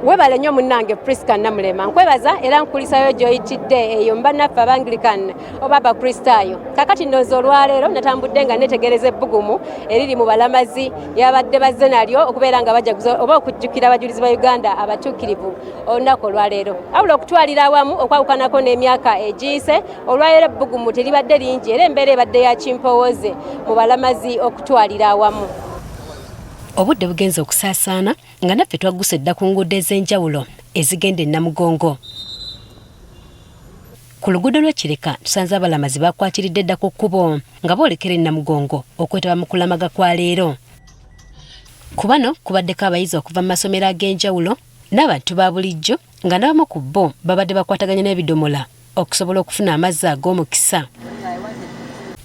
Webale nnyo munnange Priska Namulema nkwebaza era nkulisayo gy'oyitidde eyo mbannaffe Abanglican oba Abakristaayo. Kakati ndowooza olwaleero natambudde nga netegereza ebbugumu eriri mu balamazi yabadde bazze nalyo okubeera nga bajaguza oba okujjukira abajulizi ba Uganda abatuukirivu olunaku olwaleero. Wabula okutwalira awamu okwawukanako n'emyaka egiyise, olwaleero ebbugumu teribadde lingi era embeera ebadde ya kimpowooze mu balamazi okutwalira awamu. Obudde bugenze okusaasaana nga naffe twagguse dda ku nguudo ez'enjawulo ezigenda e Namugongo. Ku luguudo lw'Ekireka tusanze abalamazi bakwatiridde dda ku kkubo nga boolekera e Namugongo okwetaba mu kulamaga kwa leero. Ku bano kubaddeko abayizi okuva mu masomero ag'enjawulo n'abantu ba bulijjo nga n'abamu ku bo babadde bakwataganya n'ebidomola okusobola okufuna amazzi ag'omukisa.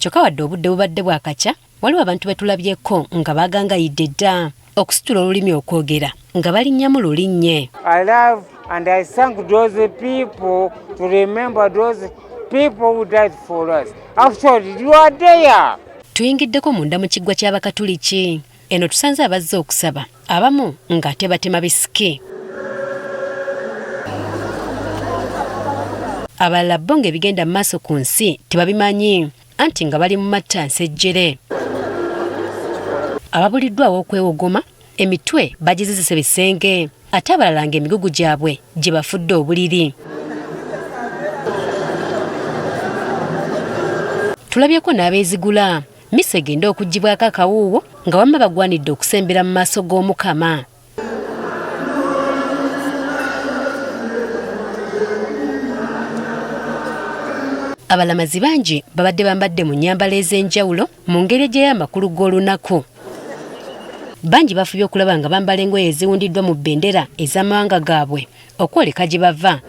Kyokka wadde obudde bubadde bwakakya, waliwo abantu betulabyeko nga bagangayidde dda okusitula olulimi okwogera nga balinnyamu lulinnye. I love and I thank those people to remember those people who died for us. Actually, you are there. Tuyingiddeko munda mu kiggwa ky'Abakatuliki. Eno tusanze abazze okusaba, abamu ng'ate batema bisiki. Abalala bo ng'ebigenda mu maaso ku nsi tebabimanyi anti nga bali mu matta nsejjere. Ababuliddwawo okwewogoma, emitwe bagizizise bisenge, ate abalala ng'emigugu gyabwe gye bafudde obuliri. Tulabyeko n'abeezigula, misa egenda okuggibwako akawuuwo nga wamma bagwanidde okusembera mu maaso g'Omukama. Abalamazi bangi babadde bambadde mu nnyambala ez'enjawulo mu ngeri gy'ey'amakulu g'olunaku. Bangi bafubye okulaba nga bambala engoye eziwundiddwa mu bbendera ez'amawanga gaabwe okwoleka gye bava.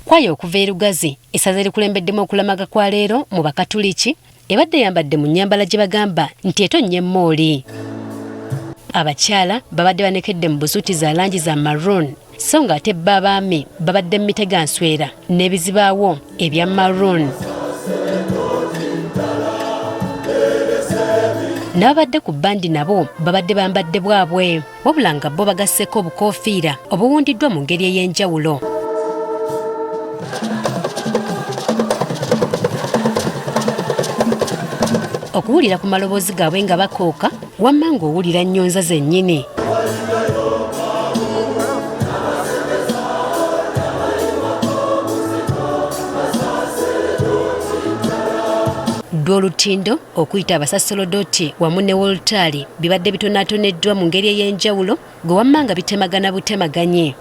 Kwaya okuva e Lugazi essaza erikulembeddemu okulamaga kwa leero mu Bakatuliki ebadde yambadde mu nnyambala gye bagamba nti etonnye mooli. Abakyala babadde banekedde mu busuuti za langi za maroon, so nga ate bba abaami babadde mu mitega nswera n'ebizibaawo ebya maroon. N'abadde ku bbandi nabo babadde bambadde bwabwe, wabula nga bo bagasseko obukoofiira obuwundiddwa mu ngeri ey'enjawulo. Okuwulira ku maloboozi gaabwe nga bakooka, wamma ng'owulira nnyonza zennyini. Olutindo okuyita abasasolodooti wamu ne woltaali bibadde bitonaatoneddwa mu ngeri ey'enjawulo gwe wamma nga bitemagana butemaganye.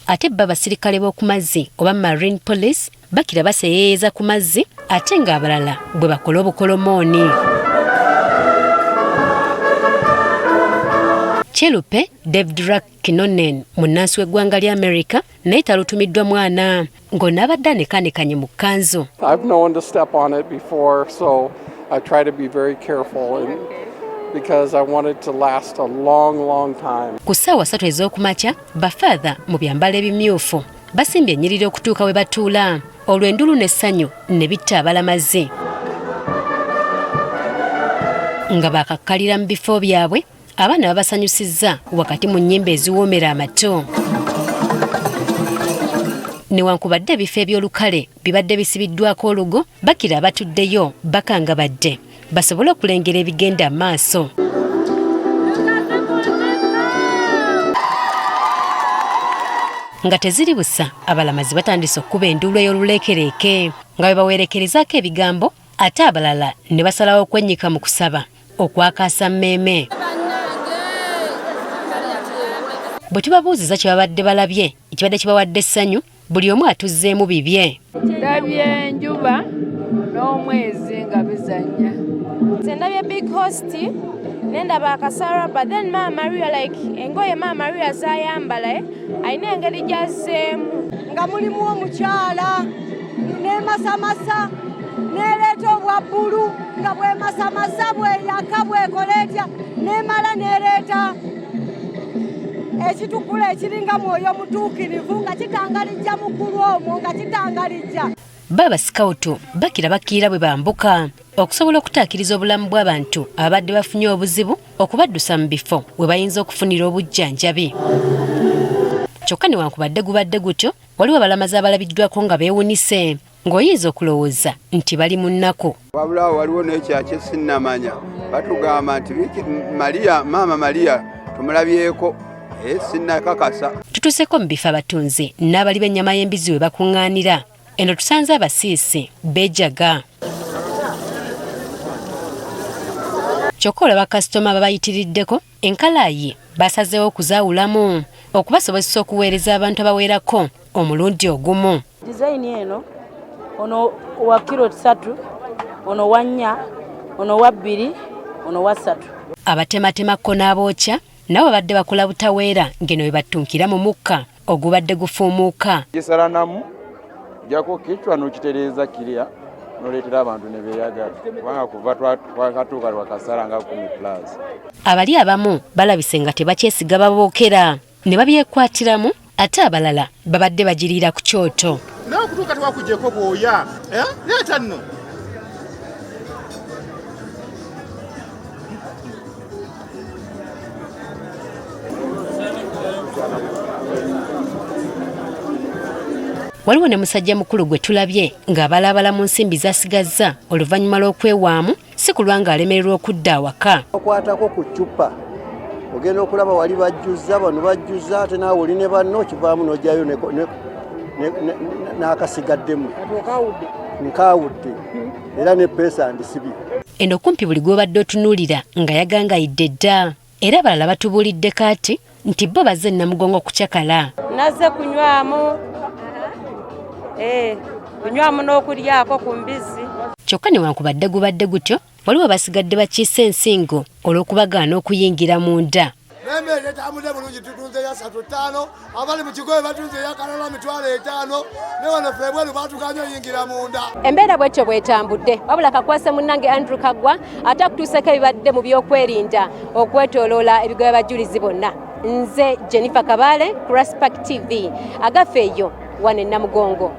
Ate bba basirikale b'oku mazzi oba marine police bakira baseeyeeyeza ku mazzi ate ng'abalala bwe bakola obukolomooni. Chelupe David Kinonen munnansi w'eggwanga lya America naye talutumiddwa mwana ng'onaabadde anekanekanye mu kkanzu. I've known to step on it before, so I try to be very careful because I want it to last a long time. Ku ssaawa 3 ez'okumakya bafaatha mu byambalo ebimyufu basimbye ennyiriri okutuuka we batuula olwo endulu n'essanyu ne bitta abalamazi nga bakakkalira mu bifo byabwe. Abaana babasanyusizza wakati mu nnyimba eziwoomera amato. Newankubadde ebifo eby'olukale bibadde bisibiddwako olugo, bakira abatuddeyo bakanga badde basobole okulengera ebigenda maaso. Nga teziri busa, abalamazi batandise okkuba enduulu ey'oluleekereeke nga bwe baweerekerezaako ebigambo, ate abalala ne basalawo okwennyika mu kusaba okwakaasa mmeeme. Bwe tubabuuziza kye babadde balabye ekibadde kibawadde essanyu, buli omu atuzzeemu bibye. Ndabye enjuba n'omwezi nga bizannya. Ndabye big host nendaba akasara, but then Mama Maria like engoye Mama Maria zayambala ayina engeri gyazzeemu nga mulimu omukyala n'emasamasa n'ereeta obwa bbulu nga bwemasamasa bweyaka bwekola etya n'emala n'ereeta ekitukula ekiringa mwoyo mutuukirivu nga kitangalijja mukulu omwo nga kitangalijja. Baba Scoutu bakira bakiira bwe bambuka okusobola okutaakiriza obulamu bw'abantu abadde bafunye obuzibu okubaddusa mu bifo we bayinza okufunira obujjanjabi. Kyokka newankubadde gubadde gutyo, waliwo abalamazi abalabiddwako nga beewunise, ng'oyinza okulowooza nti bali mu nnaku. Wabula waliwo n'ekyakye sinnamanya, batugamba nti maama Maria tumulabyeko, sinnakakasa. Tutuuseko mu bifo abatunzi n'abali b'ennyama y'embizi we bakuŋŋaanira. Eno tusanze abasiisi beejaga. Kyokka olaba bakasitoma babayitiriddeko, enkalaayi basazeewo okuzaawulamu okubasobozesa okuweereza abantu abawerako omulundi ogumu. Design eno ono wa kilo 3, ono wa 4, ono wa 2, ono wa 3. Abatematemako n'abookya nabo badde bakola butaweera ngeno bwe battunkira mu mukka ogubadde gufuumuuka. Gisaranamu jako kichwa n'okitereeza kirya n'oleetera abantu ne beeyagala kubanga kuva twakatuuka lwakasala nga 10+. Abali abamu balabise nga tebakyesiga babookera ne babyekwatiramu, ate abalala babadde bagiriira ku kyoto. Nawe kutuuka tewakuggyeko bwoya, leeta nno. Waliwo ne musajja mukulu gwe tulabye ng'abalaabala mu nsimbi zasigazza oluvannyuma lw'okwewaamu, si kulwa ng'alemererwa okudda awaka. Okwatako ku ccupa ogenda okulaba wali bajjuza, bano bajjuza, ate naawe oli ne banno okivaamu n'ojjayo n'akasigaddemu nkaawudde era ne peesa ndisibi. Eno kumpi buli gw'obadde otunuulira nga yagangayidde dda, era abalala batubuulidde kaati nti bo bazze Namugongo kucakala. Nazze kunywamu kunywamu n'okulyako ku mbizi. Kyokka newankubadde gubadde gutyo, waliwo basigadde bakiise ensingo olw'okubagaana okuyingira munda. N'emmere etambudde bulungi tutunze ya 3-5, abali mu kigoye batunze ya kalala 5,000, ne wano ffe bweru baatuganya oyingira munda. Embeera bwetyo bwetambudde, wabula kakwase munnange Andrew Kaggwa ate akutuuseko ebibadde mu by'okwerinda okwetoloola ebigoye abajulizi bonna. Nze Jennifer Kabale, Crosspark TV, agaffe eyo wane Namugongo.